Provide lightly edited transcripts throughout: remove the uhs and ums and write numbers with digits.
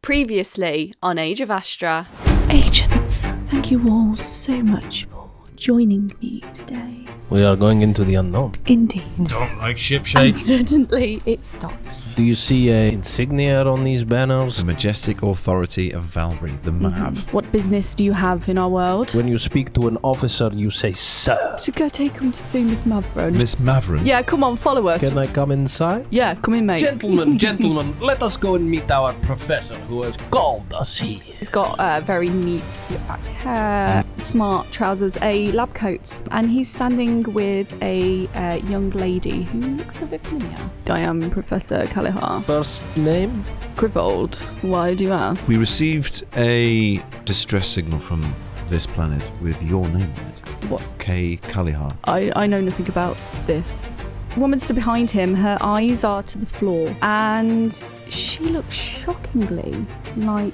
Previously on Age of Astra. Agents, thank you all so much for joining me today. We are going into the unknown. Indeed. Don't like ship shake. And suddenly it stops. Do you see a insignia on these banners? The majestic authority of Valkyrie, the Mav. What business do you have in our world? When you speak to an officer, you say, sir. Should go take him to see Miss Maveren. Miss Maveren? Yeah, come on, follow us. Can I come inside? Yeah, come in, mate. Gentlemen, let us go and meet our professor who has called us here. He's got very neat back hair, smart trousers, a lab coat, and he's standing with a young lady who looks a bit familiar. I am Professor Callahan. First name? Grivold. Why do you ask? We received a distress signal from this planet with your name on it. What? Callahan. I know nothing about this. The woman stood behind him. Her eyes are to the floor, and she looks shockingly like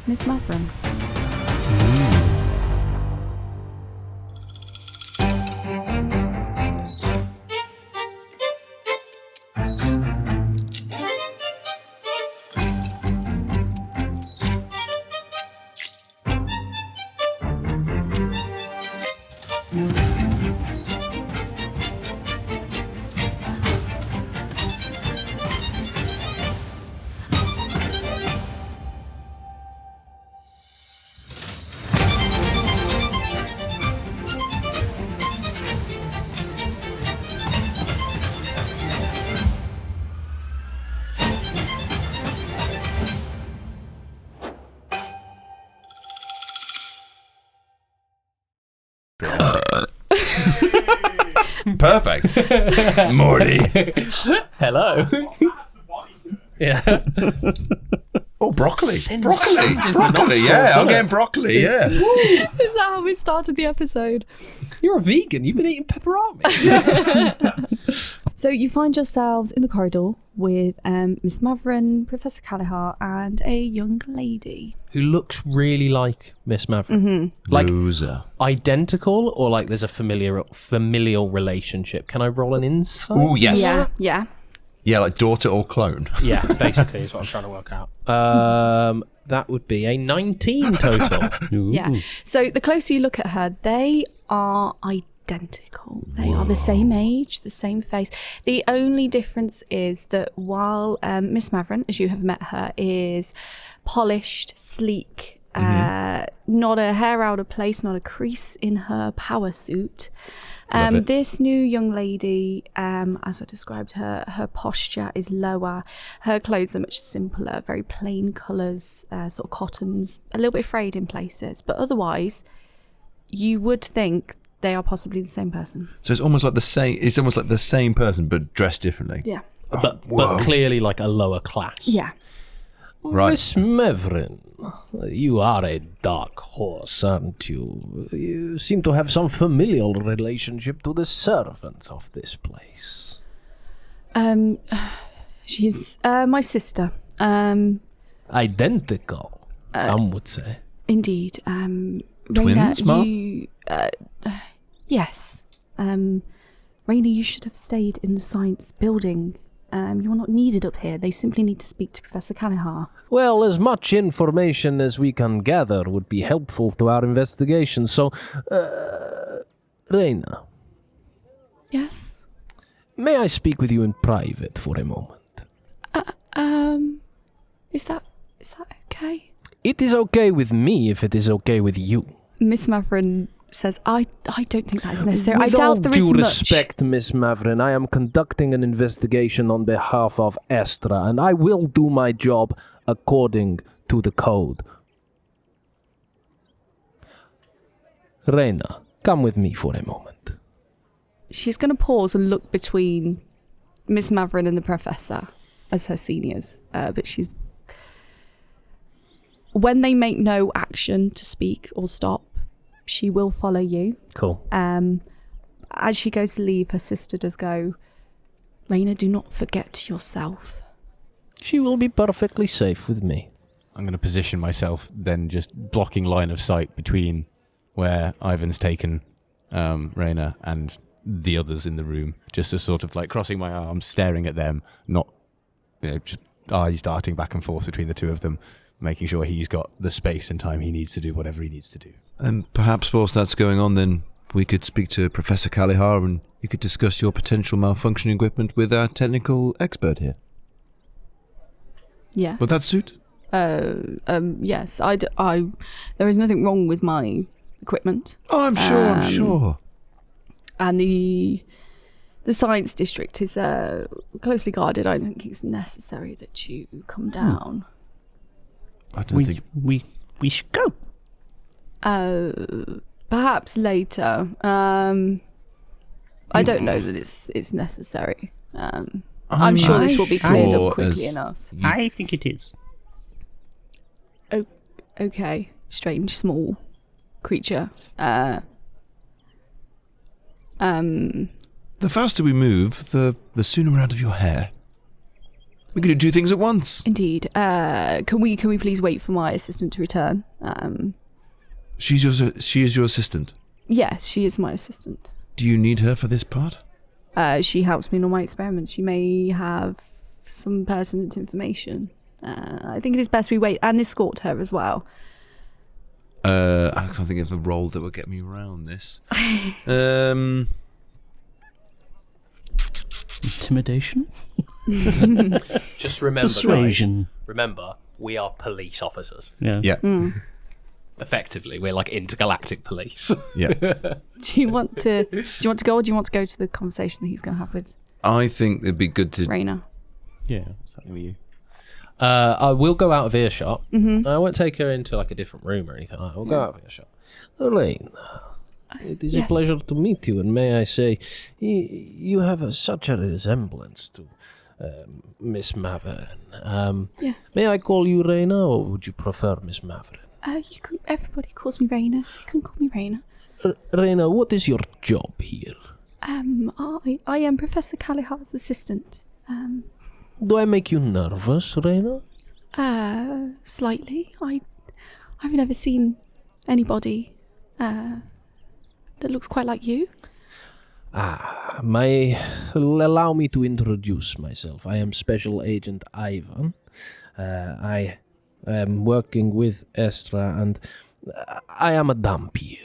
Miss Maveren. Perfect. Morty. Hello. Yeah. Oh, broccoli. Broccoli, yeah. I'm getting broccoli, yeah. Is that how we started the episode? You're a vegan. You've been eating pepperoni. So you find yourselves in the corridor with Miss Maveren, Professor Callahan, and a young lady. Who looks really like Miss Maveren. Mm-hmm. Like Rosa. identical, or like there's a familial relationship. Can I roll an insight? Oh, yes. Yeah. Yeah, like daughter or clone. Yeah, basically is what I'm trying to work out. That would be a 19 total. Yeah. So the closer you look at her, they are identical. They are the same age, the same face. The only difference is that while Miss Maveren, as you have met her, is polished, sleek, not a hair out of place, not a crease in her power suit. This new young lady, as I described her posture is lower. Her clothes are much simpler, very plain colours, sort of cottons, a little bit frayed in places. But otherwise, you would think they are possibly the same person. So it's almost like the same. It's almost like the same person, but dressed differently. Yeah. But clearly like a lower class. Yeah. Right. Miss Maveren, you are a dark horse, aren't you? You seem to have some familial relationship to the servants of this place. She's my sister. Identical, some would say. Indeed. Twins, Ma? Yes. Raina, you should have stayed in the science building. You are not needed up here. They simply need to speak to Professor Callahan. Well, as much information as we can gather would be helpful to our investigation. So, Raina. Yes? May I speak with you in private for a moment? Is that okay? It is okay with me if it is okay with you. Miss Maveren says, I don't think that is necessary. With I doubt all there is due much. respect, Miss Maveren, I am conducting an investigation on behalf of Astra, and I will do my job according to the code. Raina, come with me for a moment. She's going to pause and look between Miss Maveren and the Professor as her seniors. But she's... When they make no action to speak or stop, she will follow you. Cool. As she goes to leave, her sister does go, Raina, do not forget yourself. She will be perfectly safe with me. I'm going to position myself then just blocking line of sight between where Ivan's taken Raina and the others in the room, just as sort of like crossing my arms, staring at them, not just eyes darting back and forth between the two of them, making sure he's got the space and time he needs to do whatever he needs to do. And perhaps whilst that's going on, then we could speak to Professor Callahan and you could discuss your potential malfunctioning equipment with our technical expert here. Yeah. Would that suit? Yes. There is nothing wrong with my equipment. Oh, I'm sure. And the science district is closely guarded. I don't think it's necessary that you come down. I don't think... We should go. Perhaps later. I don't know that it's necessary. I'm sure this will be cleared up quickly enough. I think it is. Oh, okay. Strange, small creature. The faster we move, the sooner we're out of your hair. We're going to do things at once. Indeed. Can we please wait for my assistant to return? She is your assistant. Yes, she is my assistant. Do you need her for this part? She helps me in all my experiments. She may have some pertinent information. I think it is best we wait and escort her as well. I can't think of a role that would get me around this. Intimidation? Just remember, Persuasion. guys, remember, we are police officers. Yeah. Yeah. Effectively, we're like intergalactic police. Yeah. Do you want to go, or do you want to go to the conversation that he's going to have with I think it'd be good to... Raina? Yeah, what's happening with you? I will go out of earshot. Mm-hmm. I won't take her into like a different room or anything. I will go out of earshot. Raina, it is a pleasure to meet you, and may I say, you have such a resemblance to Miss Maveren. Yes. May I call you Raina, or would you prefer Miss Maveren? Everybody calls me Raina. You can call me Raina. Raina, what is your job here? I am Professor Callahan's assistant. Do I make you nervous, Raina? Slightly. I've never seen anybody that looks quite like you. Allow me to introduce myself. I am Special Agent Ivan. I am working with Astra, and I am a Dhampir.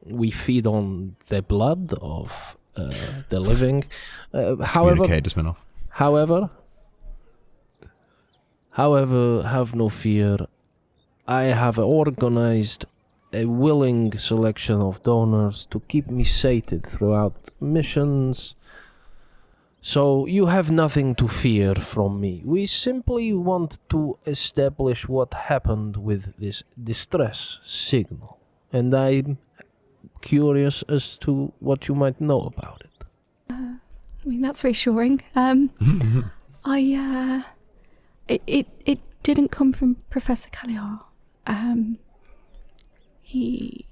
We feed on the blood of the living. Communicate just went off. However, have no fear. I have organized a willing selection of donors to keep me sated throughout missions. So you have nothing to fear from me. We simply want to establish what happened with this distress signal. And I'm curious as to what you might know about it. I mean, that's reassuring. It didn't come from Professor Callahan. He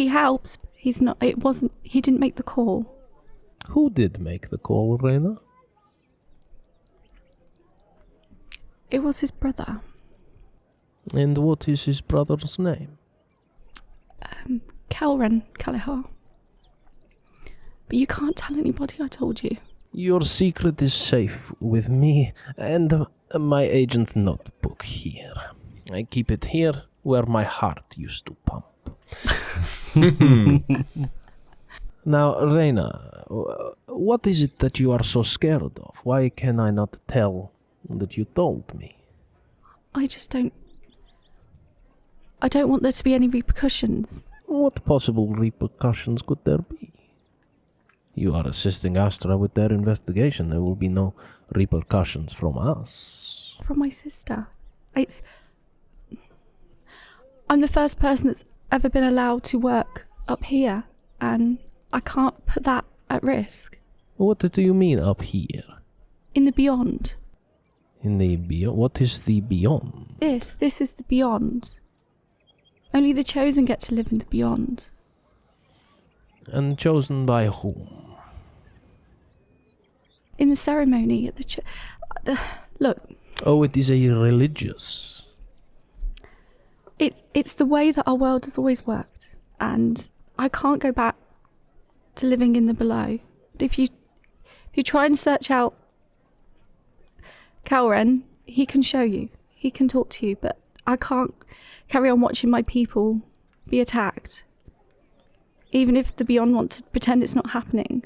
helps. He didn't make the call. Who did make the call, Raina? It was his brother. And what is his brother's name? Callahan. But you can't tell anybody, I told you. Your secret is safe with me and my agent's notebook here. I keep it here where my heart used to pump. Now, Raina, what is it that you are so scared of? Why can I not tell that you told me? I don't want there to be any repercussions. What possible repercussions could there be? You are assisting Astra with their investigation. There will be no repercussions from us. From my sister. I'm the first person that's ever been allowed to work up here, and I can't put that at risk. What do you mean up here? In the beyond. In the beyond? What is the beyond? This is the beyond. Only the chosen get to live in the beyond. And chosen by whom? In the ceremony at the look. Oh, it is a religious. It's the way that our world has always worked, and I can't go back to living in the below. If you try and search out Callahan, he can show you. He can talk to you, but I can't carry on watching my people be attacked. Even if the Beyond want to pretend it's not happening.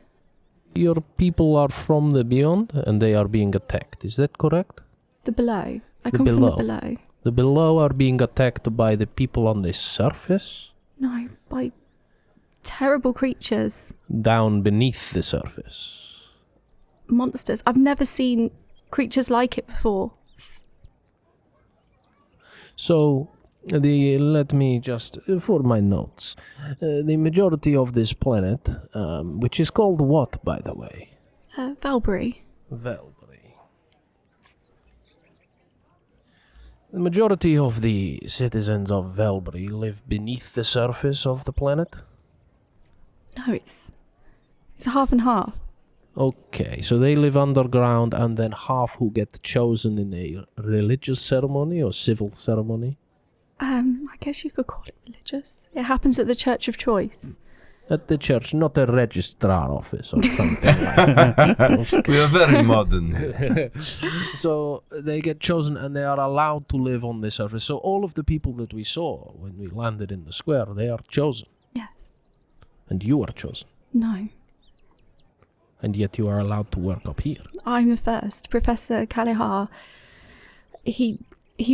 Your people are from the Beyond, and they are being attacked. Is that correct? The Below. I The come from Below. the Below. The Below are being attacked by the people on the surface? No, by terrible creatures. Down beneath the surface. Monsters. I've never seen creatures like it before. So, let me just, for my notes, the majority of this planet, which is called what, by the way? Valbury. Velbury. The majority of the citizens of Velbury live beneath the surface of the planet? No, it's half and half. Okay, so they live underground, and then half who get chosen in a religious ceremony or civil ceremony? I guess you could call it religious. It happens at the Church of Choice. At the church, not a registrar office or something like that. We are very modern. So they get chosen and they are allowed to live on the surface. So all of the people that we saw when we landed in the square, they are chosen. Yes. And you are chosen. No. And yet you are allowed to work up here. I'm the first. Professor Callahan, he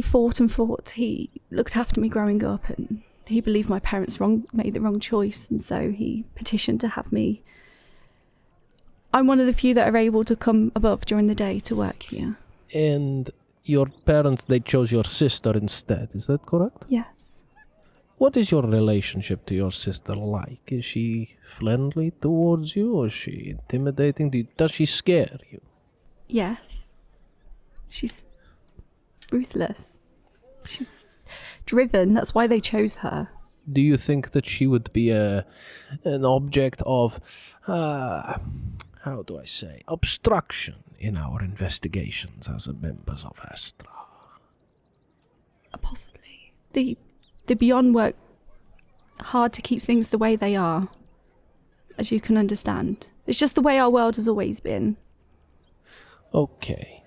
fought and fought. He looked after me growing up, and he believed my parents made the wrong choice, and so he petitioned to have me. I'm one of the few that are able to come above during the day to work here. And your parents, they chose your sister instead. Is that correct? Yes. What is your relationship to your sister like? Is she friendly towards you, or is she intimidating? Does she scare you? Yes. She's ruthless. She's driven. That's why they chose her. Do you think that she would be an object of, how do I say, obstruction in our investigations as members of Astra? Possibly. The Beyond work hard to keep things the way they are, as you can understand. It's just the way our world has always been. Okay.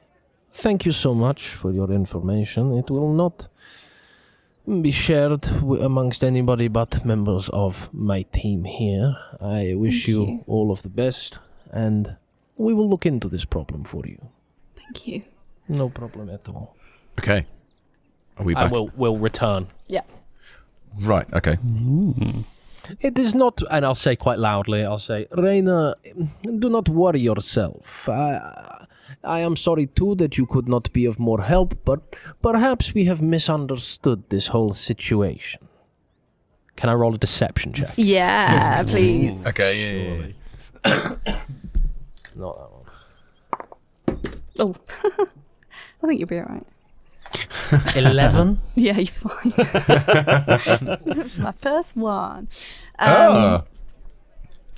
Thank you so much for your information. It will not be shared amongst anybody but members of my team here. I wish Thank you you. all of the best, and we will look into this problem for you. Thank you. No problem at all. Okay. Are we I back? will return. Yeah. Right, okay. It is not, and I'll say quite loudly, I'll say, Raina, do not worry yourself. I am sorry too that you could not be of more help, but perhaps we have misunderstood this whole situation. Can I roll a deception check? Yeah, please. Okay, yeah. Not that one. Oh, I think you'll be alright. 11? Yeah, you're fine. That's my first one. They're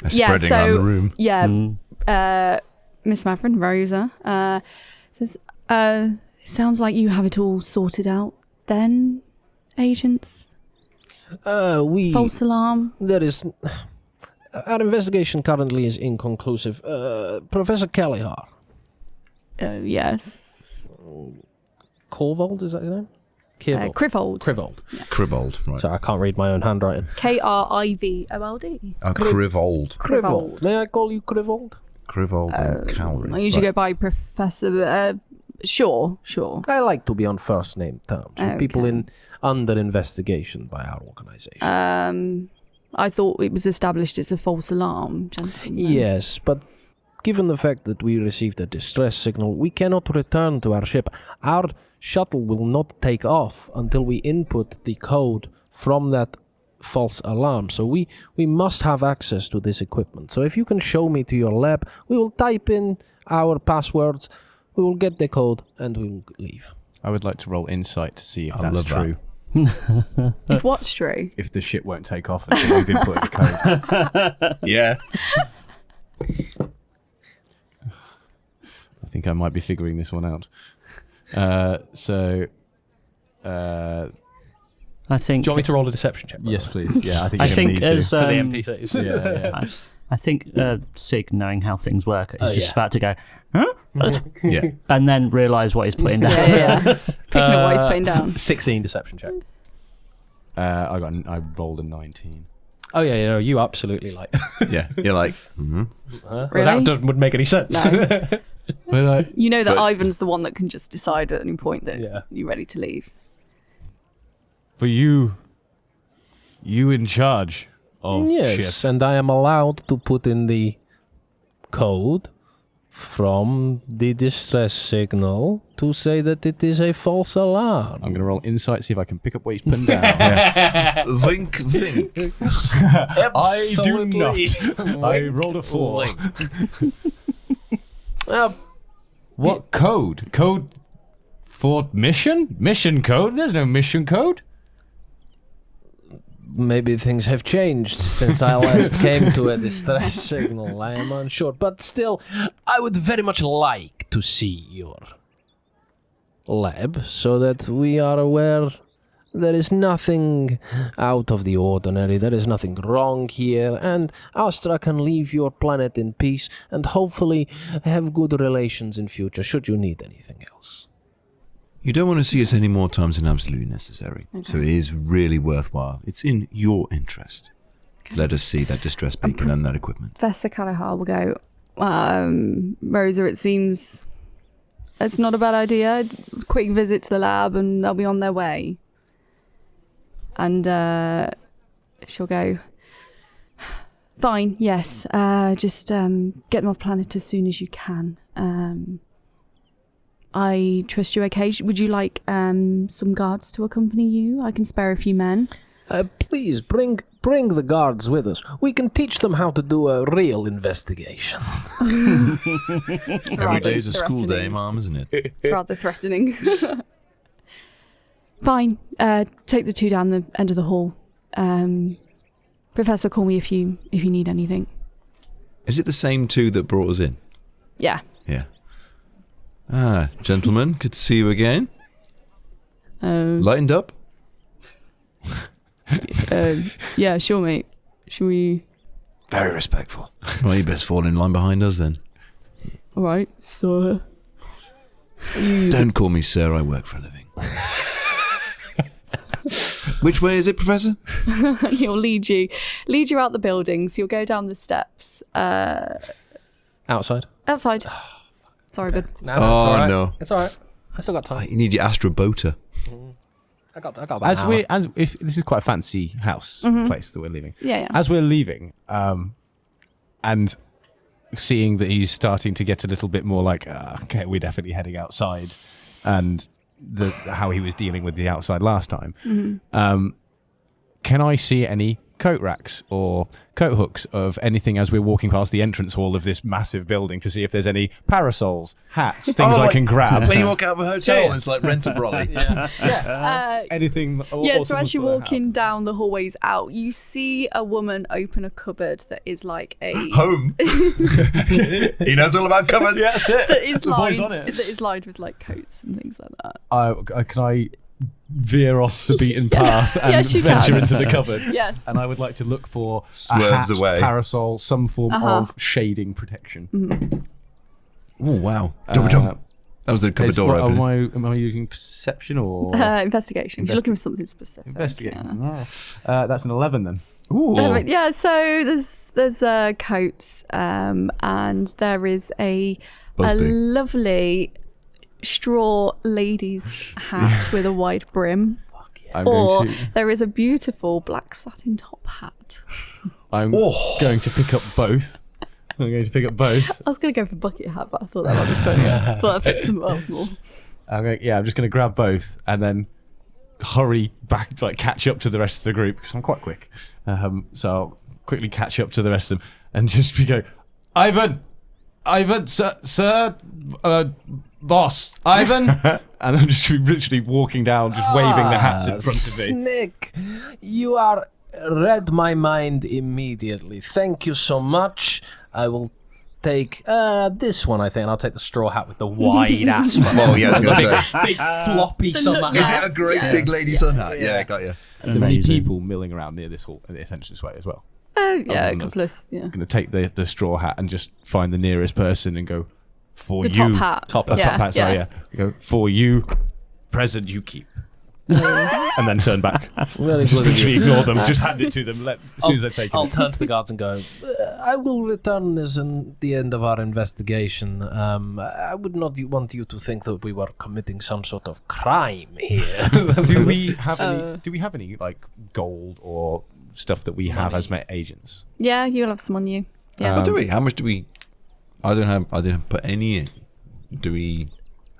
yeah, spreading around the room. Yeah, Miss Maveren, Rosa, says, sounds like you have it all sorted out then, agents? False alarm? There is... Our investigation currently is inconclusive. Professor Callahan. Yes. Corvold, is that his name? Kirvold. Krivold. Krivold. Krivold, right. So I can't read my own handwriting. Krivold. Krivold. Krivold. May I call you Krivold? Krivold and Cowrie. I usually go by Professor. Sure. I like to be on first name terms with people under investigation by our organization. I thought it was established as a false alarm, gentlemen. Yes, but given the fact that we received a distress signal, we cannot return to our ship. Our shuttle will not take off until we input the code from that false alarm. So we must have access to this equipment. So if you can show me to your lab, we will type in our passwords, we will get the code, and we will leave. I would like to roll insight to see if I that's love that. true. If what's true? If the shit won't take off until we've inputted the code. Yeah. I think I might be figuring this one out. I think. Do you want me to roll a deception check? Yes, please. Yeah, I think I you're gonna think need as to. For the NPCs. Yeah. I think Sig, knowing how things work, is just yeah. about to go, huh? Yeah. And then realise what he's putting down. Yeah. Picking up what he's putting down. 16 deception check. I rolled a 19. Oh yeah, you absolutely like. Yeah. You're like, Really? That wouldn't make any sense. No. But You know that Ivan's the one that can just decide at any point that Yeah. you're ready to leave. But you in charge of Yes, shifts. and I am allowed to put in the code from the distress signal to say that it is a false alarm. I'm going to roll insight, see if I can pick up what he's putting down. vink, vink. I do not. I rolled a 4. What code? Code for mission? Mission code? There's no mission code. Maybe things have changed since I last came to a distress signal. I am unsure. But still, I would very much like to see your lab so that we are aware there is nothing out of the ordinary. There is nothing wrong here. And Astra can leave your planet in peace and hopefully have good relations in future should you need anything else. You don't want to see us any more times than absolutely necessary. So it is really worthwhile. It's in your interest. Let us see that distress beacon and that equipment. Professor Callahan will go, Rosa, it seems it's not a bad idea. Quick visit to the lab and they'll be on their way. And she'll go, fine, yes. Just get them off planet as soon as you can. I trust you okay. Would you like some guards to accompany you? I can spare a few men. Please bring the guards with us. We can teach them how to do a real investigation. Every day's a school day, Mom, isn't it? It's rather threatening. Fine. Take the two down the end of the hall. Professor, call me if you need anything. Is it the same two that brought us in? Yeah. Yeah. Ah, gentlemen, good to see you again. Lightened up? Yeah, sure, mate. Shall we? Very respectful. Well, you best fall in line behind us then. All right, so. Don't call me sir, I work for a living. Which way is it, Professor? He'll lead you out the buildings. You'll go down the steps. Outside? Outside. Sorry, bud. No, it's all right. no. It's all right. I still got time. You need your Astra boater. I got about an hour. If this is quite a fancy house place that we're leaving. Yeah. As we're leaving, and seeing that he's starting to get a little bit more like, okay, we're definitely heading outside, and how he was dealing with the outside last time. Can I see any coat racks or coat hooks of anything as we're walking past the entrance hall of this massive building to see if there's any parasols, hats, things I can grab? When you walk out of a hotel, it's like rent a brolly. Anything. So as you're walking down the hallways out, you see a woman open a cupboard that is like a Home. He knows all about cupboards. Yeah, that's it. that is The boy's lined on it. that is lined with like coats and things like that. Can I veer off the beaten path and Yes, you venture can. into the cupboard? Yes. And I would like to look for a Swerves hat, away. parasol, some form of shading protection. Oh, wow. That was the cupboard door opening. Am I using perception or Investigation. If you're looking for something specific. investigation? Yeah. That's an 11 then. Ooh. So there's coats, and there is a Busby. lovely straw lady's hat with a wide brim. I'm Or going to there is a beautiful black satin top hat. going to pick up both. I'm going to pick up both. I was going to go for bucket hat, but I thought that might be funny. I thought that fits them well more. I'm just going to grab both and then hurry back, like catch up to the rest of the group because I'm quite quick. So I'll quickly catch up to the rest of them and just be go, Ivan, sir, boss, Ivan, and I'm just literally walking down, just waving the hats in front of me. Nick, you are read my mind immediately. Thank you so much. I will take this one, I think, and I'll take the straw hat with the wide ass. Oh, yeah, I was going to say. Big floppy summer Is hat. it a great big lady sun hat? Yeah, got you. There are many people milling around near this hall, this entranceway as well. Yeah, a than us. couple of yeah. I'm going to take the straw hat and just find the nearest person and go, for The you. top hat. Top hat, sorry, yeah. Go, for you, present you keep. And then turn back. Very Just good. of literally you. ignore them. Just hand it to them as soon as they take I'll it. turn to the guards and go, I will return this in the end of our investigation. I would not want you to think that we were committing some sort of crime here. Do we have any like gold or stuff that we have as agents? Yeah, you'll have some on you. Yeah. What do we? How much do we? I didn't put any in.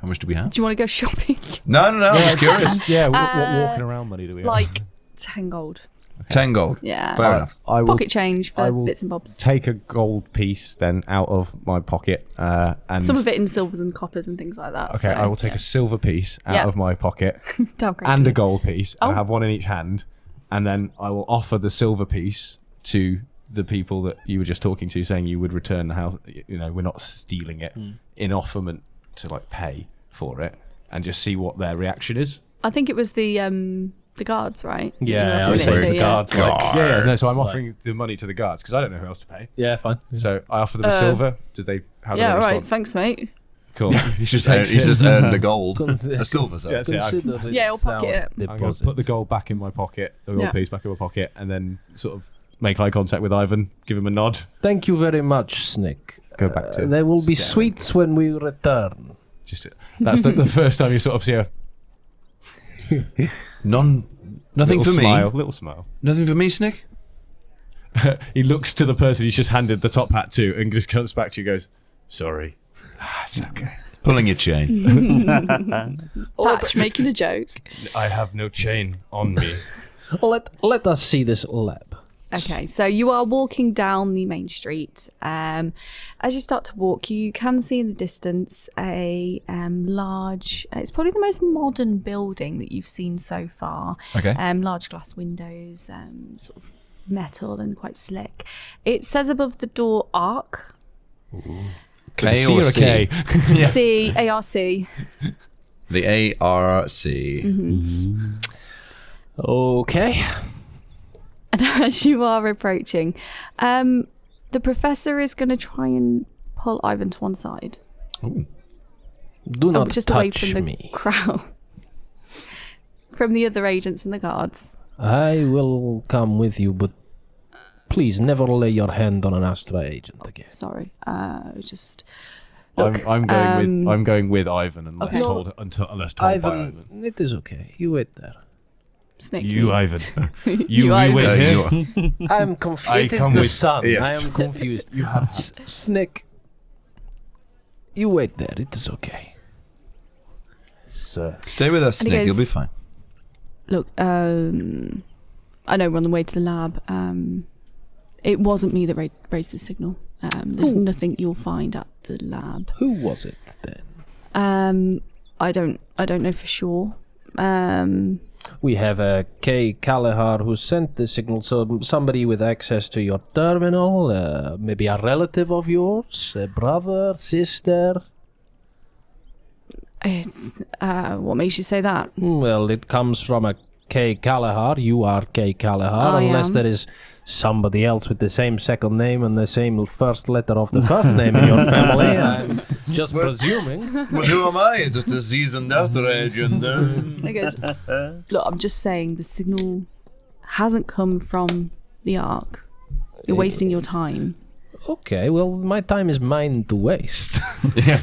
How much do we have? Do you want to go shopping? No. I'm just curious. Yeah, what walking around money do we have? Like 10 gold. 10 gold. Yeah. Fair enough. I will Pocket change I for will bits and bobs. take a gold piece then out of my pocket and Some of it in silvers and coppers and things like that. okay, so, I will take a silver piece out Yeah. of my pocket Damn great. and a gold piece and Oh. have one in each hand, and then I will offer the silver piece to the people that you were just talking to, saying you would return the house. You know, we're not stealing it in offerment to like pay for it, and just see what their reaction is. I think it was the guards, right? Yeah, You were I was offering it saying to, the yeah. guards. Like, Yeah, no. So I'm Like- offering the money to the guards because I don't know who else to pay. yeah, fine. So I offer them a silver. Did they? How do Yeah, they all right. respond? Thanks, mate. Cool. He's just earned the gold. A silver, Yeah, sorry. that's it. Consider Yeah, I'll pocket our it. I'm going to deposit. put the gold back in my pocket, the gold Yeah. piece back in my pocket, and then sort of make eye contact with Ivan, give him a nod, Thank you very much, Snick. go back to. There will be staring. sweets when we return. Just that's the first time you sort of see a Nothing little for smile, me. little smile. Nothing for me, Snick. He looks to the person he's just handed the top hat to, and just comes back to you, and goes, "Sorry." It's okay. Pulling your chain. Batch making a joke. I have no chain on me. Let us see this lab. Okay, so you are walking down the main street. As you start to walk, you can see in the distance a large. It's probably the most modern building that you've seen so far. Okay. Large glass windows, sort of metal and quite slick. It says above the door "Arc." K C or or a C? K? C A-R-C. The ARC. Okay. And as you are approaching, the professor is going to try and pull Ivan to one side. Ooh. Do not Just away touch from the me. crowd. From the other agents and the guards. I will come with you, but please never lay your hand on an Astra agent again. Sorry. Just... Look, I'm going with Ivan unless Okay. told by Ivan, Ivan. it is okay. You wait there. Snake. You Ivan. You Ivan. wait here. You are. I am confused. I It is come the with- sun. Yes. I am confused. You have Snick. You wait there. It is okay. Sir. Stay with us, And he Snick. You'll be goes- fine. Look, I know we're on the way to the lab. It wasn't me that raised the signal. There's nothing you'll find at the lab. Who was it then? I don't know for sure. We have a K. Callahan who sent the signal, so somebody with access to your terminal, maybe a relative of yours, a brother, sister. It's what makes you say that? Well, it comes from a K. Callahan. You are K. Callahan, I unless am. there is somebody else with the same second name and the same first letter of the first name in your family. I'm just presuming. Well, who am I? Just a seasoned Astra agent. He goes, look, I'm just saying the signal hasn't come from the Ark. You're wasting your time. Okay, well, my time is mine to waste. Yeah.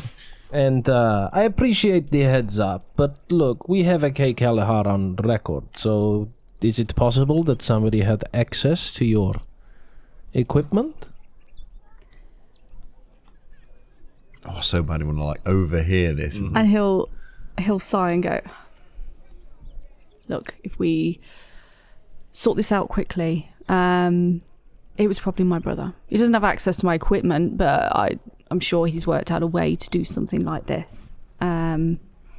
And I appreciate the heads up, but look, we have a K. Callahan on record, so is it possible that somebody had access to your equipment? Oh, so bad. I want to like overhear this. And he'll sigh and go, look, if we sort this out quickly, it was probably my brother. He doesn't have access to my equipment, but I'm sure he's worked out a way to do something like this.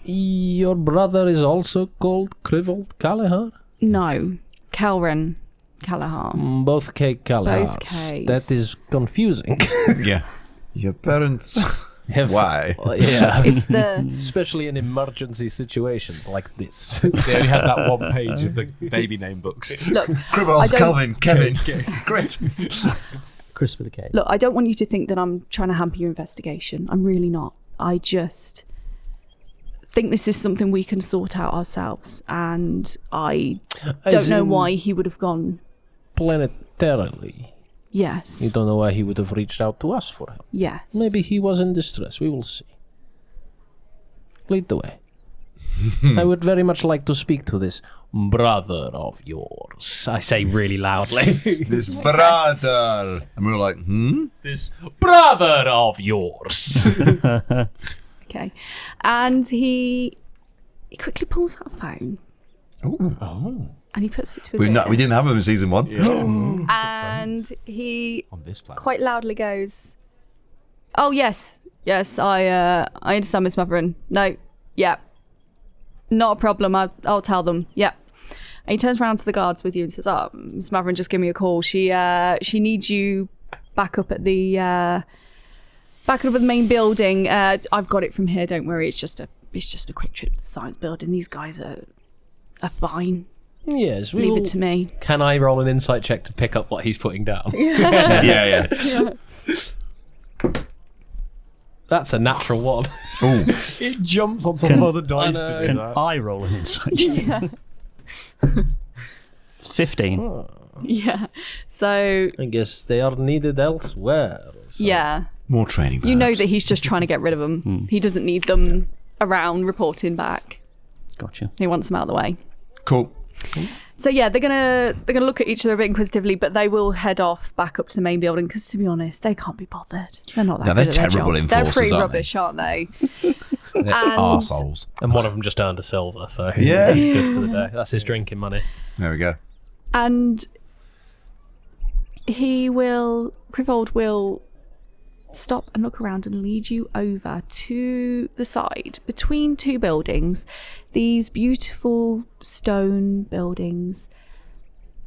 Your brother is also called Crivelled Callahan? No, Callahan. Both K. Callahans. Both Ks. That is confusing. Yeah. Your parents Why? Yeah. It's the Especially in emergency situations like this. They only had that one page of the baby name books. look. I Cribble, don't- Calvin, Kevin, Chris. Chris with a K. Look, I don't want you to think that I'm trying to hamper your investigation. I'm really not. I just think this is something we can sort out ourselves, and I don't know why he would have gone. Planetarily. Yes. You don't know why he would have reached out to us for help. Yes. Maybe he was in distress. We will see. Lead the way. I would very much like to speak to this brother of yours. I say really loudly. This brother. And we were like, This brother of yours. Okay. And he quickly pulls out a phone. Oh. And he puts it to his We ear. didn't have him in season 1. And he On this planet. quite loudly goes, "Oh yes, I understand, Miss Maveren. No, yeah, not a problem. I'll tell them. Yeah." And he turns around to the guards with you and says, "Oh, Miss Maveren, just give me a call. She needs you back up at the main building. I've got it from here. Don't worry. It's just a quick trip to the science building. These guys are fine. Yes, we Leave will... it to me." Can I roll an insight check to pick up what he's putting down? Yeah. That's a natural one. Oh. It jumps on top of other dice to do Can that. I roll an insight? It's 15. Yeah. So I guess they are needed elsewhere. So. yeah. More training, You know perhaps. that he's just trying to get rid of them. He doesn't need them around reporting back. Gotcha. He wants them out of the way. Cool. So yeah, they're gonna look at each other a bit inquisitively, but they will head off back up to the main building because, to be honest, they can't be bothered. They're not that No, good they're at their terrible jobs. They're enforcers, pretty aren't they? rubbish, aren't they? They're And- arseholes. And one of them just earned a silver, so Yeah. he's good for the day. That's his drinking money. There we go. And Krivold will stop and look around and lead you over to the side between two buildings, these beautiful stone buildings.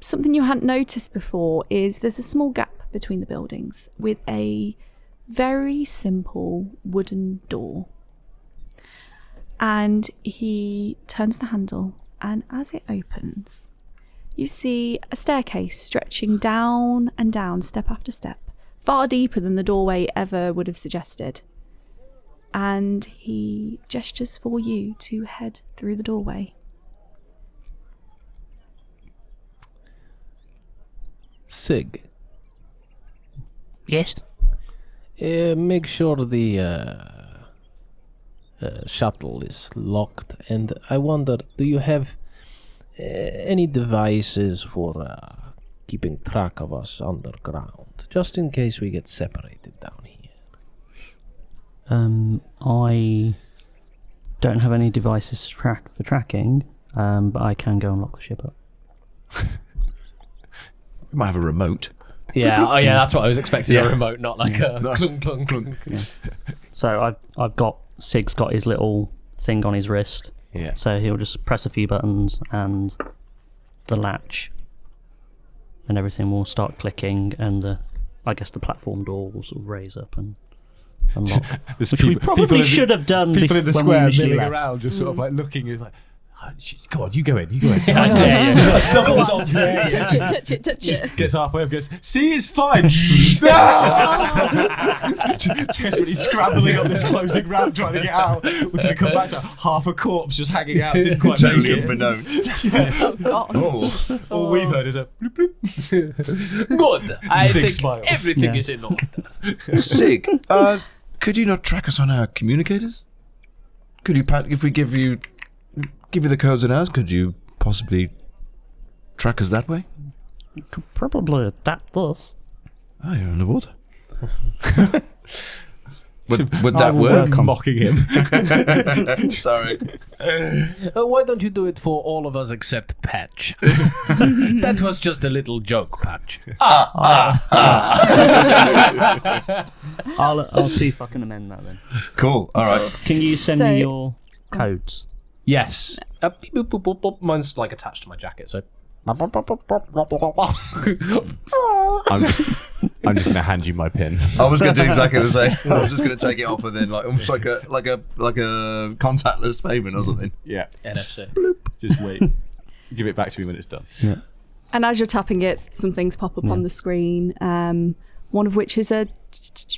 Something you hadn't noticed before is there's a small gap between the buildings with a very simple wooden door. And he turns the handle, and as it opens, you see a staircase stretching down and down, step after step, far deeper than the doorway ever would have suggested. And he gestures for you to head through the doorway. Sig, Yes. make sure the shuttle is locked. And I wonder, do you have any devices for keeping track of us underground, just in case we get separated down here? I don't have any devices for tracking, but I can go and lock the ship up. We might have a remote. Yeah, oh yeah, that's what I was expecting. Yeah. A remote, not like a No. clunk, clunk, clunk. So I've got Sig's got his little thing on his wrist. Yeah. So he'll just press a few buttons and the latch and everything will start clicking, and I guess the platform door will sort of raise up and unlock. There's Which we probably should have done People in the when we square initially milling left. around, just sort of like looking, like, oh, go on, you go in. I dare you. Double top dare. Touch it, touch it. Gets halfway up, goes, see, it's fine. Desperately scrambling up this closing ramp, trying to get out. We're going to come back to half a corpse just hanging out. Didn't quite Totally make it. unbeknownst. Oh, God. Oh. All we've heard is a bloop bloop. Good. I Sig think smiles. everything Yeah. is in order. Sig, could you not track us on our communicators? Could you, if we give you the codes in ours, could you possibly track us that way? Could probably adapt this. Oh, you're underwater. would I that will work? work on- Mocking him. Sorry. Why don't you do it for all of us except Patch? That was just a little joke, Patch. I'll see if I can amend that then. Cool. All right. Can you send So- me your codes? Yes. Beep, boop, boop, boop, boop. Mine's like attached to my jacket, so. I'm just going to hand you my pin. I was going to do exactly the same. I was just going to take it off and then almost like a contactless payment or something. Yeah. NFC. Just wait. Give it back to me when it's done. Yeah. And as you're tapping it, some things pop up on the screen. One of which is a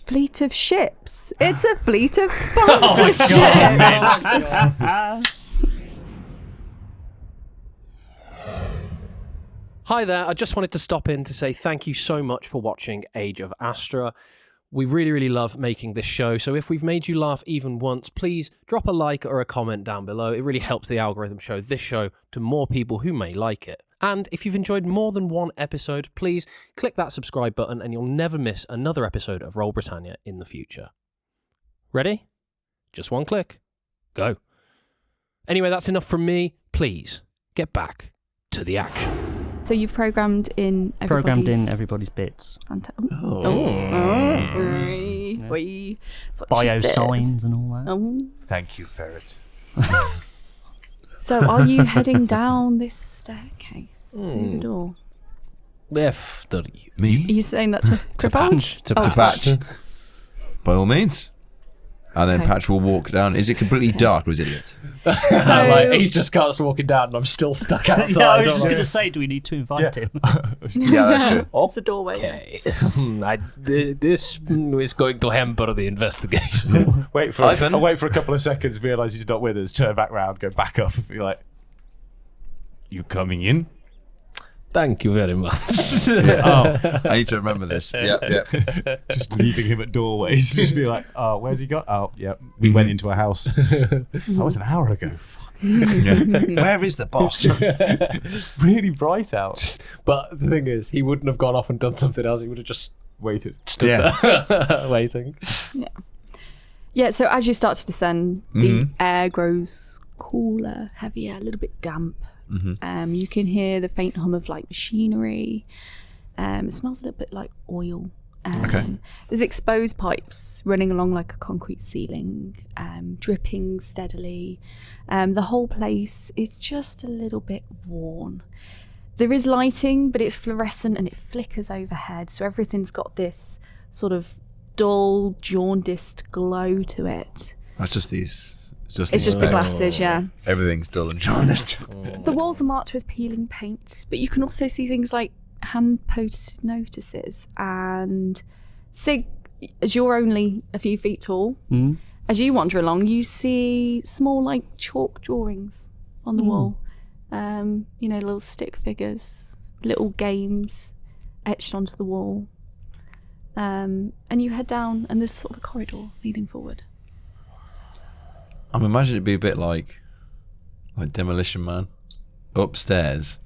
fleet of ships. It's a fleet of sponsor ships. Hi there, I just wanted to stop in to say thank you so much for watching Age of Astra. We really, really love making this show, so if we've made you laugh even once, please drop a like or a comment down below. It really helps the algorithm show this show to more people who may like it. And if you've enjoyed more than one episode, please click that subscribe button and you'll never miss another episode of Roll Britannia in the future. Ready? Just one click. Go. Anyway, that's enough from me. Please, get back to the action. So you've programmed in everybody's bits. Bio signs and all that. Thank you, Ferret. So are you heading down this staircase through the door? After you. Are Me? you saying that to Patch? To Patch. By all means. And then Okay. Patch will walk down. Is it completely dark or is it lit? Like, he's just starts walking down and I'm still stuck outside. Yeah, I was I'm just like, going to say, do we need to invite him? Yeah, that's true. It's the doorway. Okay. This is going to hamper the investigation. Wait for a couple of seconds, realise he's not with us, turn back round, go back up, and be like, "You coming in?" Thank you very much. Oh, I need to remember this. Yep. Just leaving him at doorways. Just be like, "Oh, where's he got? Oh, yeah, we went into a house. That was an hour ago. Where is the boss? Really bright out. but the thing is, he wouldn't have gone off and done something else. He would have just Waited. stood there waiting. Yeah, so as you start to descend, the air grows cooler, heavier, a little bit damp. You can hear the faint hum of like machinery. It smells a little bit like oil. Okay. There's exposed pipes running along like a concrete ceiling, dripping steadily. The whole place is just a little bit worn. There is lighting, but it's fluorescent and it flickers overhead, so everything's got this sort of dull, jaundiced glow to it. That's just these. It's just the glasses, yeah. Everything's dull and jaundiced. The walls are marked with peeling paint, but you can also see things like hand-posted notices. And Sig, as you're only a few feet tall, as you wander along, you see small, like, chalk drawings on the wall. Little stick figures, little games etched onto the wall. And you head down, and there's sort of a corridor leading forward. I'm imagining it'd be a bit like Demolition Man. Upstairs,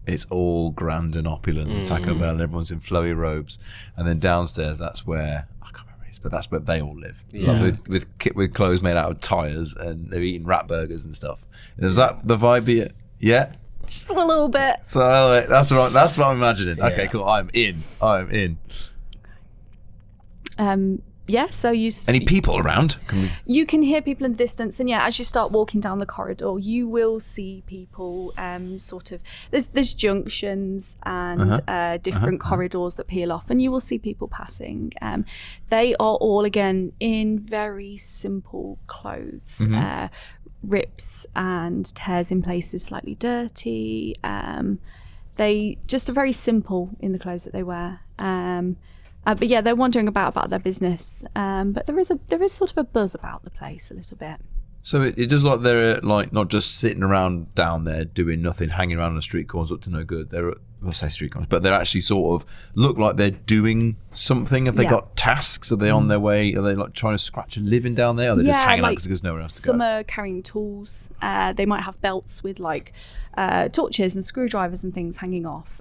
it's all grand and opulent and Taco Bell, and everyone's in flowy robes. And then downstairs, that's where, I can't remember it is, but that's where they all live. Yeah. Like with clothes made out of tyres, and they're eating rat burgers and stuff. Is that the vibe here? Yeah? Just a little bit. So that's what I'm imagining. Okay, cool. I'm in. So Any people around? you can hear people in the distance, and as you start walking down the corridor, you will see people. There's junctions and different corridors that peel off, and you will see people passing. They are all again in very simple clothes, rips and tears in places slightly dirty. They just are very simple in the clothes that they wear. But they're wandering about their business. But there is sort of a buzz about the place a little bit. So it does like they're like not just sitting around down there doing nothing, hanging around on the street corners up to no good. I'll say street corners, but they're actually sort of look like they're doing something. Have they got tasks? Are they on their way? Are they like trying to scratch a living down there? Or are they just hanging out because there's nowhere else to go? Some are carrying tools. They might have belts with like torches and screwdrivers and things hanging off.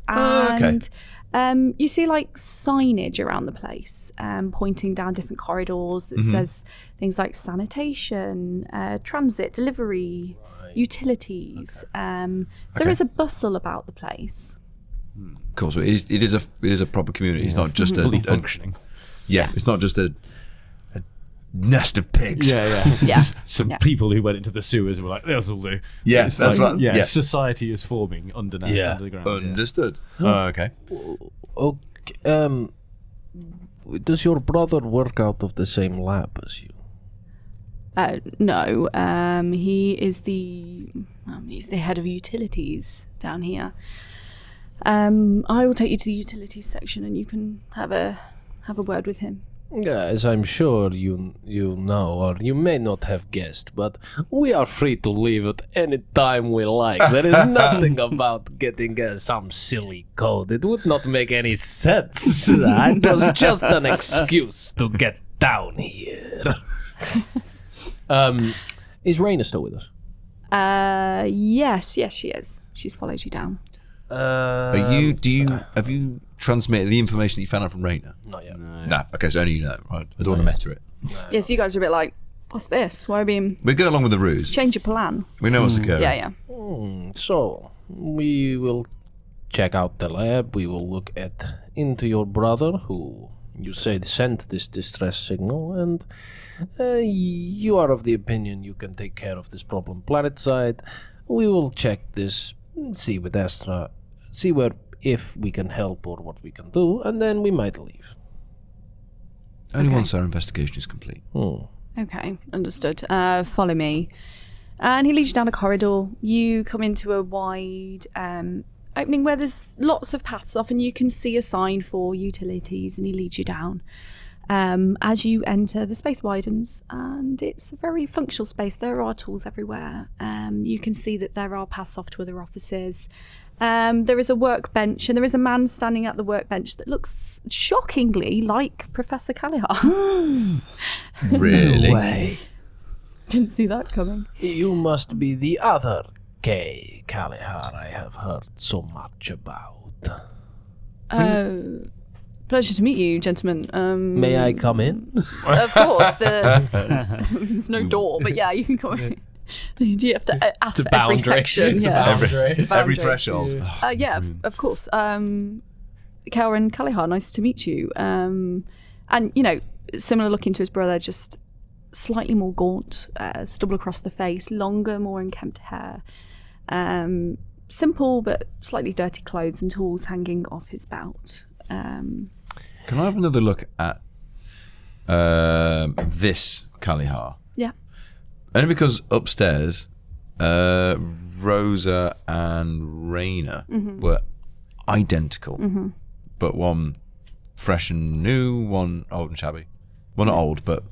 And you see like signage around the place, pointing down different corridors that says things like sanitation, transit, delivery, utilities. There is a bustle about the place. Cool. So it is a proper community. It's not just fully functioning. It's not just a nest of pigs. Yeah. Some people who went into the sewers and were like, "This'll do." Yes, that's like, what. Society is forming underground. Understood. Okay. Does your brother work out of the same lab as you? No, he's the head of utilities down here. I will take you to the utilities section and you can have a word with him. As I'm sure you know, or you may not have guessed, but we are free to leave at any time we like. There is nothing about getting some silly code. It would not make any sense. It was just an excuse to get down here. Is Raina still with us? Yes, she is. She's followed you down. Have you transmitted the information that you found out from Raina? Not yet. No. Okay, so only you know, right? I don't want to meta it. Yes, you guys are a bit like, what's this? Why are we being... We go along with the ruse. Change your plan. We know what's occurring. Yeah. So, we will check out the lab. We will look into your brother, who you said sent this distress signal, and you are of the opinion you can take care of this problem planetside. We will check this, see with Astra, see if we can help or what we can do, and then we might leave. Only once our investigation is complete. Okay, understood. Follow me. And he leads you down a corridor. You come into a wide opening where there's lots of paths off, and you can see a sign for utilities, and he leads you down. As you enter, the space widens, and it's a very functional space. There are tools everywhere. You can see that there are paths off to other offices. There is a workbench, and there is a man standing at the workbench that looks shockingly like Professor Callahan. Really? No way. Didn't see that coming. You must be the other Callahan I have heard so much about. Pleasure to meet you, gentlemen. May I come in? Of course. There's no door, but yeah, you can come in. You have to ask It's a for every boundary. section. It's a boundary. Every threshold. Yeah, of course. Callahan, nice to meet you. And, similar looking to his brother, just slightly more gaunt, stubble across the face, longer, more unkempt hair. Simple but slightly dirty clothes and tools hanging off his belt. Can I have another look at this Callahan? Yeah. Only because upstairs, Rosa and Raina were identical, but one fresh and new, one old and shabby. Well, not old, but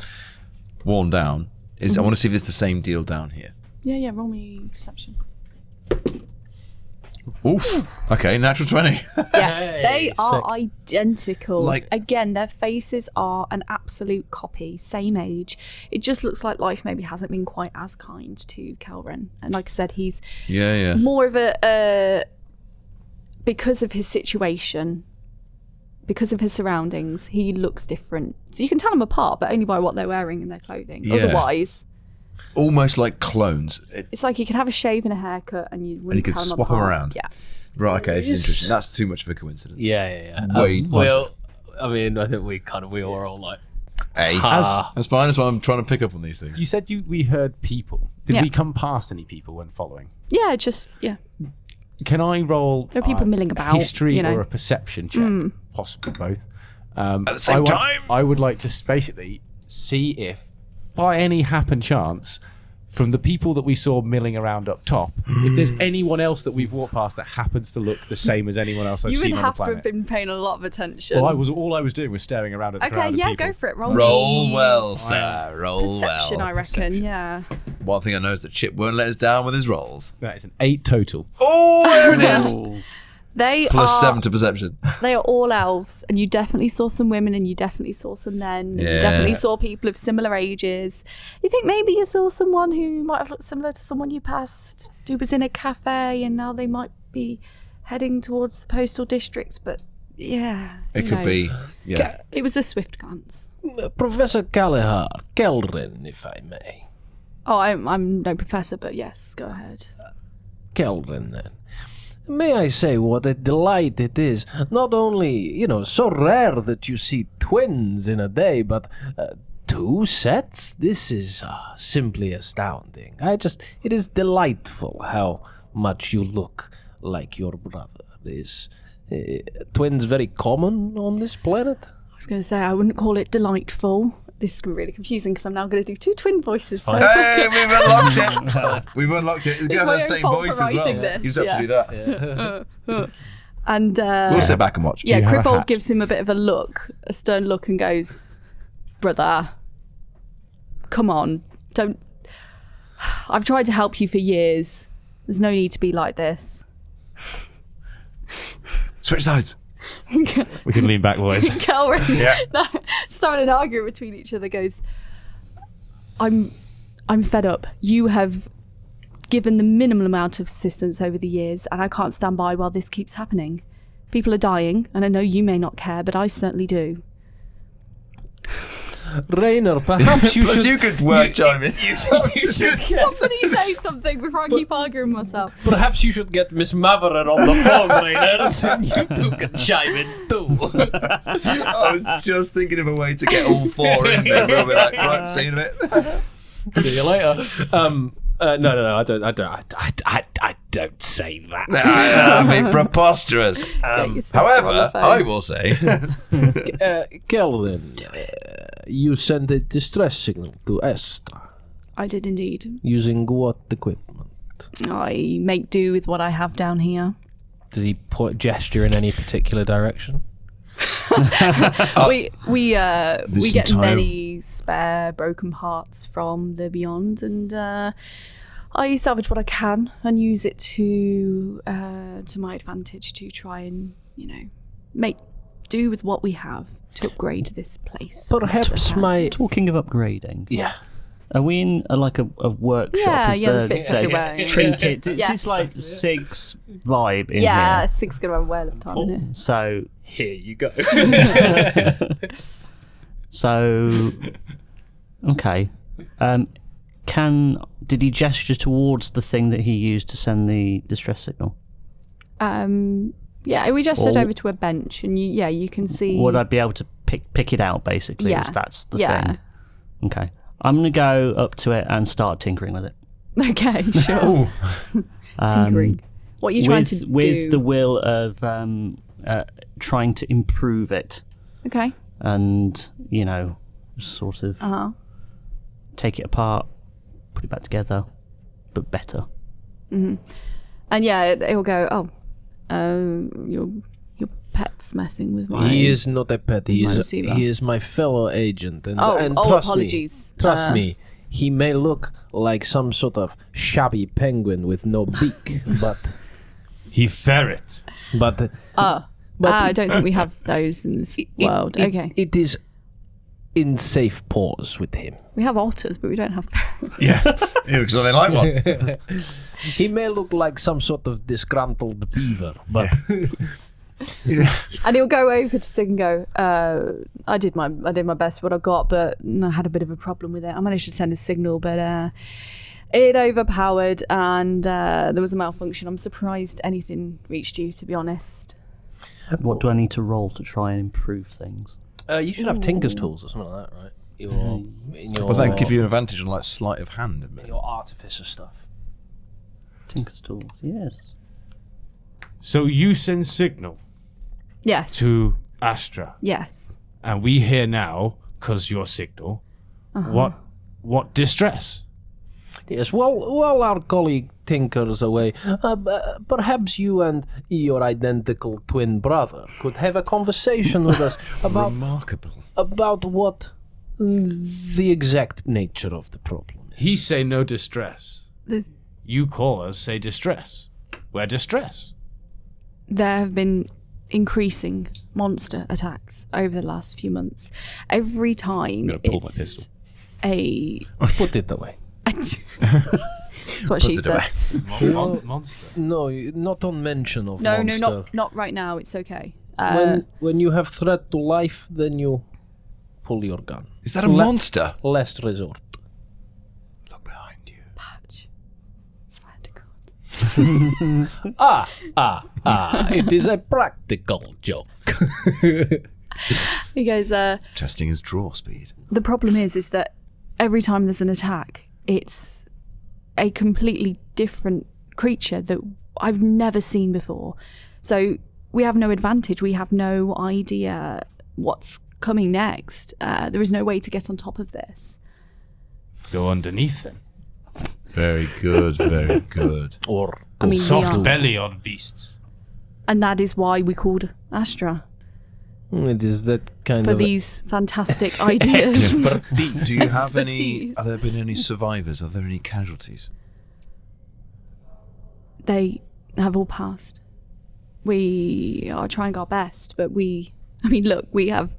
worn down. I want to see if it's the same deal down here. Yeah, roll me perception. Oof. Okay, natural 20. Yeah, they are sick. identical. Again, their faces are an absolute copy, same age. It just looks like life maybe hasn't been quite as kind to Callahan. And like I said, he's more of a because of his situation, because of his surroundings, he looks different. So you can tell them apart, but only by what they're wearing and their clothing. Yeah. Otherwise, almost like clones. It's like you could have a shave and a haircut, and you wouldn't could tell them swap them apart. around. Yeah. Right. Okay. This is interesting. That's too much of a coincidence. Yeah. Wait. I think we were all like, Hey, that's fine. That's why I'm trying to pick up on these things. You said we heard people. Did Yeah. we come past any people when following? Yeah, Can I roll There are people milling about, history or a perception check? Possibly both. At the same time? I would like to basically see if, by any happen chance, from the people that we saw milling around up top, if there's anyone else that we've walked past that happens to look the same as anyone else I've you seen would on the have to have planet. been paying a lot of attention. Well, all I was doing was staring around at the crowd Okay, of yeah, people. go for it. Roll me well, sir. Roll perception, well. I reckon. Yeah. One thing I know is that Chip won't let us down with his rolls. That is an 8 total. Oh, there it is. They Plus are 7 to perception. They are all elves, and you definitely saw some women, and you definitely saw some men. And Yeah. You definitely saw people of similar ages. You think maybe you saw someone who might have looked similar to someone you passed, who was in a cafe, and now they might be heading towards the postal district. But yeah, It who could knows? be. Yeah. It was a swift glance. Professor Callahan, Kelrin, if I may. Oh, I'm no professor, but yes, go ahead. Kelrin, then. May I say what a delight it is, not only, so rare that you see twins in a day, but 2 sets? This is simply astounding. It is delightful how much you look like your brother. twins very common on this planet? I was going to say, I wouldn't call it delightful. This is going to be really confusing because I'm now going to do 2 twin voices. So Hey, we've unlocked it. We've unlocked it. It's going to have my the own same fault voice for as well. writing this, You just have to do that. And We'll sit back and watch. yeah, you have a Crifold hat? gives him a bit of a look, a stern look, and goes, "Brother, come on, don't. I've tried to help you for years. There's no need to be like this." Switch sides. We can lean back, boys. Kelrin, Yeah. just having an argument between each other, goes, I'm fed up. You have given the minimal amount of assistance over the years, and I can't stand by while this keeps happening. People are dying, and I know you may not care, but I certainly do. Rainer, perhaps you Plus, should... you could word chime in. Somebody say something before I keep arguing myself. Perhaps you should get Miss Maveren on the phone, Raina, and then you two can chime in too. I was just thinking of a way to get all 4 in there. We'll be like, right, see you in a bit. See you later. No, I don't say that. I mean, preposterous. Get your sister However, on the phone. I will say, Callahan, you sent a distress signal to Astra. I did indeed. Using what equipment? I make do with what I have down here. Does he gesture in any particular direction? We get time. many spare broken parts from the beyond, and I salvage what I can and use it to my advantage to try and make do with what we have to upgrade this place. Perhaps my... Talking of upgrading, Yeah. are we in a workshop? Yeah, Is yeah, there's there bits everywhere. trinkets? It's Yes. it's like Sig's vibe in Yeah, here. 6 gonna have a whale of time in it. So Here you go. So, okay. Did he gesture towards the thing that he used to send the distress signal? Yeah, we just stood Or- over to a bench, and you can see. Would I be able to pick it out, basically? Yeah. That's the Yeah. thing. Okay. I'm going to go up to it and start tinkering with it. Okay, sure. Tinkering. What are you trying to do? With the will of trying to improve it Okay. and, sort of take it apart, put it back together, but better. And yeah, it'll go. Your pet's messing with my. He is not a pet. He my is receiver. he is my fellow agent, and Oh, trust apologies. me, trust me. He may look like some sort of shabby penguin with no beak, but He ferret. but I don't think we have those in this world. Okay. it is in safe paws with him. We have otters, but we don't have ferrets. yeah, because they like one. He may look like some sort of disgruntled beaver, but And he'll go over to Sig and go, I did my best with what I got, but I had a bit of a problem with it. I managed to send a signal, but it overpowered and there was a malfunction. I'm surprised anything reached you, to be honest. What do I need to roll to try and improve things? you should have Tinker's tools or something like that, right? In your, But that gives you an advantage on sleight of hand. a bit. your artificer stuff. Tinker's tools, yes. So you send signal Yes. to Astra, Yes. and we hear now, because your signal, what distress? Yes, while our colleague Tinker's away, perhaps you and your identical twin brother could have a conversation with us Remarkable. about what the exact nature of the problem is. He say no distress. The- You call us say distress. Where distress? There have been increasing monster attacks over the last few months. Every time gonna pull my it's pistol. a... Put it away. That's what she Puts it said. away. Monster. No, not on mention of No, monster. not right now. It's okay. When you have threat to life, then you pull your gun. Is that a monster? Last resort. Look behind you. Patch. Swear to God. It is a practical joke. He goes, Testing his draw speed. the problem is that every time there's an attack, it's a completely different creature that I've never seen before. So we have no advantage. We have no idea what's coming next. There is no way to get on top of this. Go underneath them. Very good, very good. Or I mean, we Soft are- belly on beasts. And that is why we called Astra, it is that kind for of these fantastic ideas. Do you have any? Expertise. Have there been any survivors? Are there any casualties? They have all passed. We are trying our best, but we have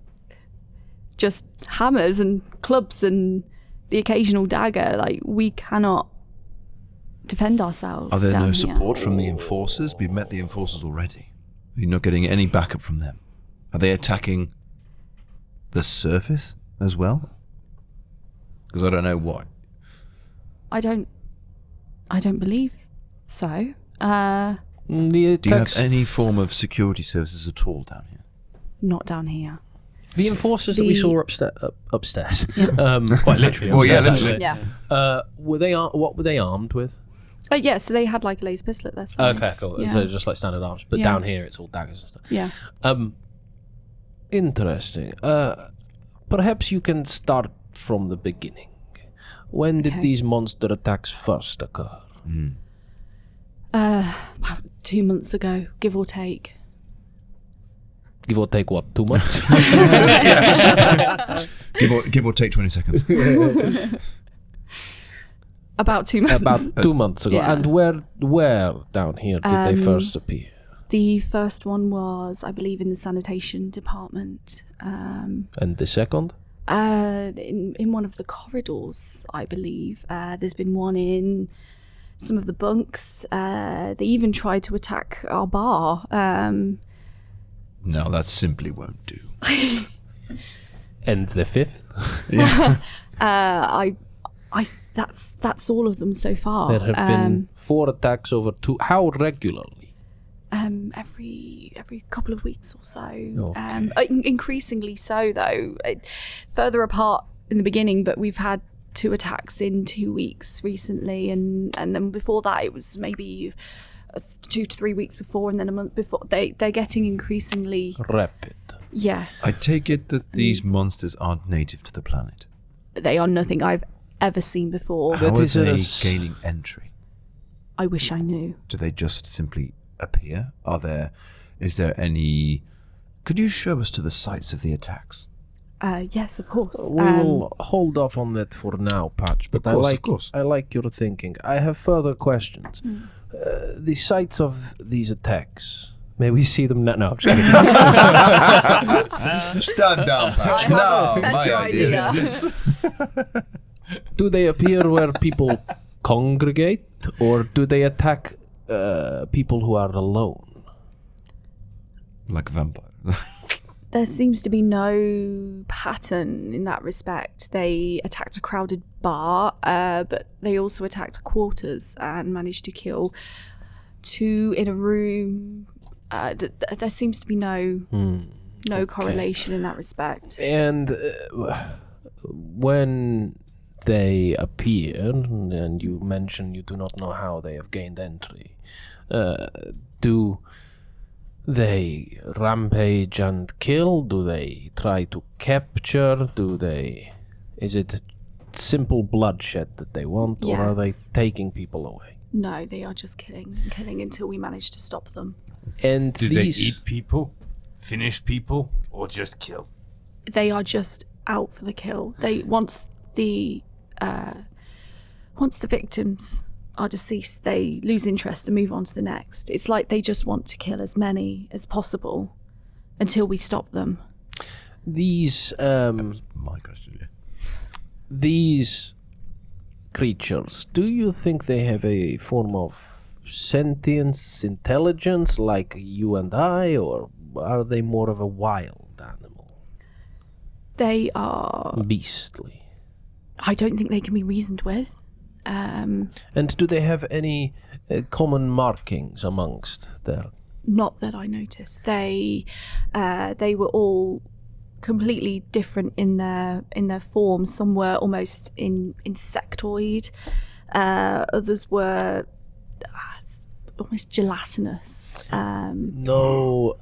just hammers and clubs and the occasional dagger. Like, we cannot defend ourselves. Are there down no here. support from the enforcers? We've met the enforcers already. You're not getting any backup from them. Are they attacking the surface as well? Because I don't know why. I don't believe so. the Do you have attacks. any form of security services at all down here? Not down here. The enforcers that we The- saw upstairs, quite literally. Well, yeah, upstairs, literally. actually. Yeah. What were they armed with? Yeah, so they had like a laser pistol at their sides. Okay, cool. Yeah. So just like standard arms, but Yeah. down here it's all daggers and stuff. Yeah. Interesting. Perhaps you can start from the beginning. When did Okay. these monster attacks first occur? About 2 months ago, give or take. Give or take what, 2 months? Give or take 20 seconds. About 2 months. About 2 months ago. Yeah. And where down here did they first appear? The first one was, I believe, in the sanitation department. And the second? In one of the corridors, I believe. There's been one in some of the bunks. They even tried to attack our bar. No, that simply won't do. And the fifth? That's all of them so far. There have been 4 attacks over 2. How regularly? Every couple of weeks or so. Okay. Increasingly so, though. Further apart in the beginning, but we've had 2 attacks in 2 weeks recently, and then before that it was maybe 2 to 3 weeks before, and then a month before. They're getting increasingly. Rapid. Yes. I take it that these monsters aren't native to the planet. They are nothing I've ever seen before. How are is it they a gaining entry? I wish I knew. Do they just simply appear? Is there any... Could you show us to the sites of the attacks? Yes, of course. We will hold off on that for now, Patch. But Of course. I like your thinking. I have further questions. The sites of these attacks. May we see them now? No, I'm just kidding. Stand down, Patch. No, my better idea idea. is this. Do they appear where people congregate, or do they attack people who are alone? Like a vampire. There seems to be no pattern in that respect. They attacked a crowded bar, but they also attacked quarters and managed to kill 2 in a room. There seems to be no correlation in that respect. And when they appear, and you mention you do not know how they have gained entry, do they rampage and kill? Do they try to capture? Is it simple bloodshed that they want, or are they Yes. taking people away? No, they are just killing until we manage to stop them. And Do these, they eat people, finish people, or just kill? They are just out for the kill. Once the victims are deceased, they lose interest and move on to the next. It's like they just want to kill as many as possible until we stop them. these My question, yeah. these creatures, do you think they have a form of sentience, intelligence like you and I, or are they more of a wild animal? They are. Beastly. I don't think they can be reasoned with. And do they have any common markings amongst their... Not that I noticed. They were all completely different in their form. Some were almost insectoid. Others were almost gelatinous. No,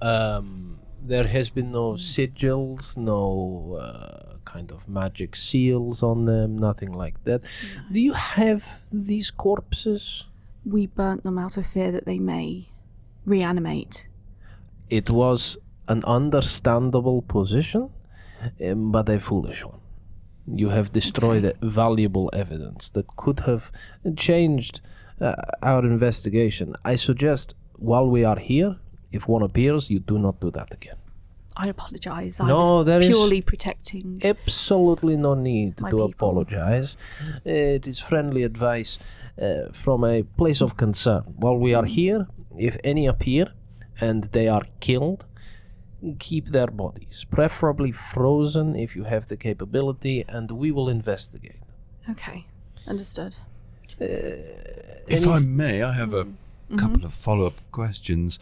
there has been no sigils, no kind of magic seals on them, nothing like that. No. Do you have these corpses? We burnt them out of fear that they may reanimate. It was an understandable position, but a foolish one. You have destroyed valuable evidence that could have changed our investigation. I suggest, while we are here, if one appears, you do not do that again. I apologise. No, I was there purely is protecting. Absolutely no need to people. apologise. It is friendly advice from a place of concern. While we are here, if any appear and they are killed, keep their bodies, preferably frozen if you have the capability, and we will investigate. Okay, understood. If I may, I have a couple of follow-up questions.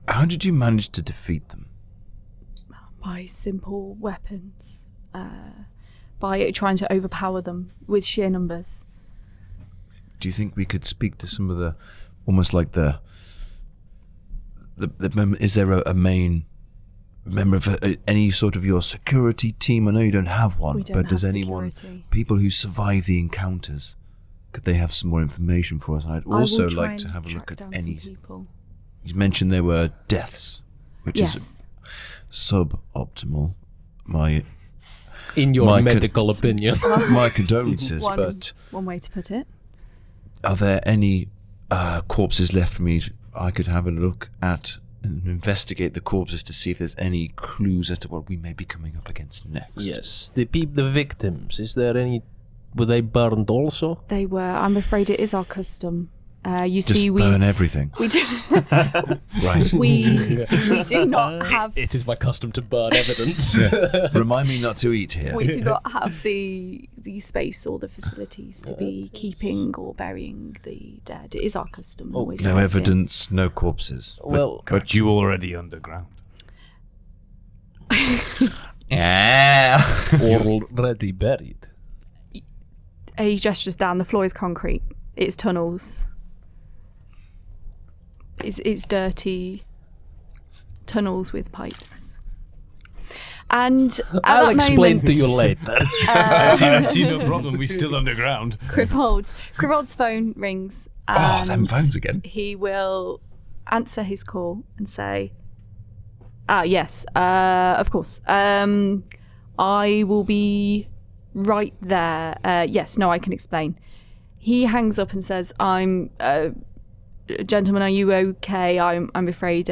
How did you manage to defeat them? By simple weapons. By trying to overpower them with sheer numbers. Do you think we could speak to some of the, almost like is there a main member of any sort of your security team? I know you don't have one, We don't but does have anyone, security. people who survive the encounters, could they have some more information for us? And I'd also like to have a look at any. People. You mentioned there were deaths, which Yes. is suboptimal. In your My medical opinion. My condolences, but One way to put it. are there any corpses left for me? I could have a look at and investigate the corpses to see if there's any clues as to what we may be coming up against next. Yes, the victims. Is there any? Were they burned also? They were. I'm afraid it is our custom. You Just see, burn everything. we do. Right. we do not have. It is my custom to burn evidence. Remind me not to eat here. We do not have the space or the facilities to be keeping or burying the dead. It is our custom. Always No has evidence, no corpses. Well, But you already underground. Yeah. already buried. been. He gestures down. The floor is concrete. It's tunnels. It's dirty tunnels with pipes. And at I'll that explain moment, to you later. I see no problem. We're still underground. Krivold's phone rings. Oh, And them phones again. He will answer his call and say, yes, of course. I will be right there. Yes, no, I can explain. He hangs up and says, gentlemen, are you okay? I'm afraid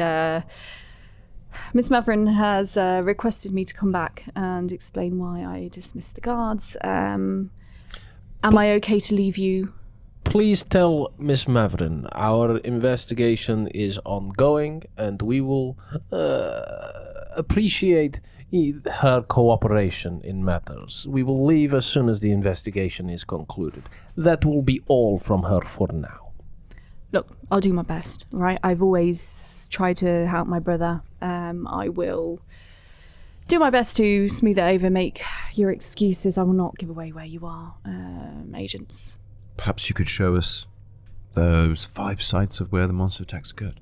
Miss Maveren has requested me to come back and explain why I dismissed the guards. Am I okay to leave you? Please tell Miss Maveren our investigation is ongoing, and we will appreciate her cooperation in matters. We will leave as soon as the investigation is concluded. That will be all from her for now. Look, I'll do my best, right? I've always tried to help my brother. I will do my best to smooth it over, make your excuses. I will not give away where you are, agents. Perhaps you could show us those 5 sites of where the monster attacks occurred.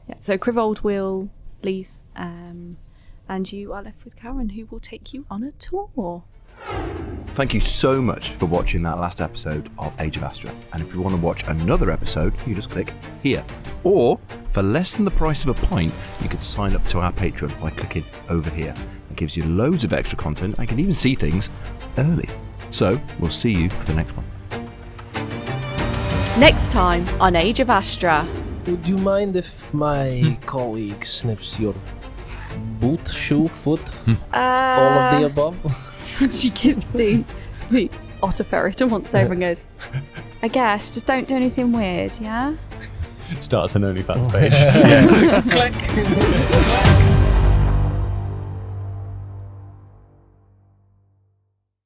Yeah, so Krivold will leave, and you are left with Karen, who will take you on a tour. Thank you so much for watching that last episode of Age of Astra. And if you want to watch another episode, you just click here. Or, for less than the price of a pint, you can sign up to our Patreon by clicking over here. It gives you loads of extra content. I can even see things early. So, we'll see you for the next one. Next time on Age of Astra. Would you mind if my colleague sniffs your foot? All of the above? She gives the otter ferret and once over and goes, I guess, just don't do anything weird, yeah? Starts an OnlyFans page. Click.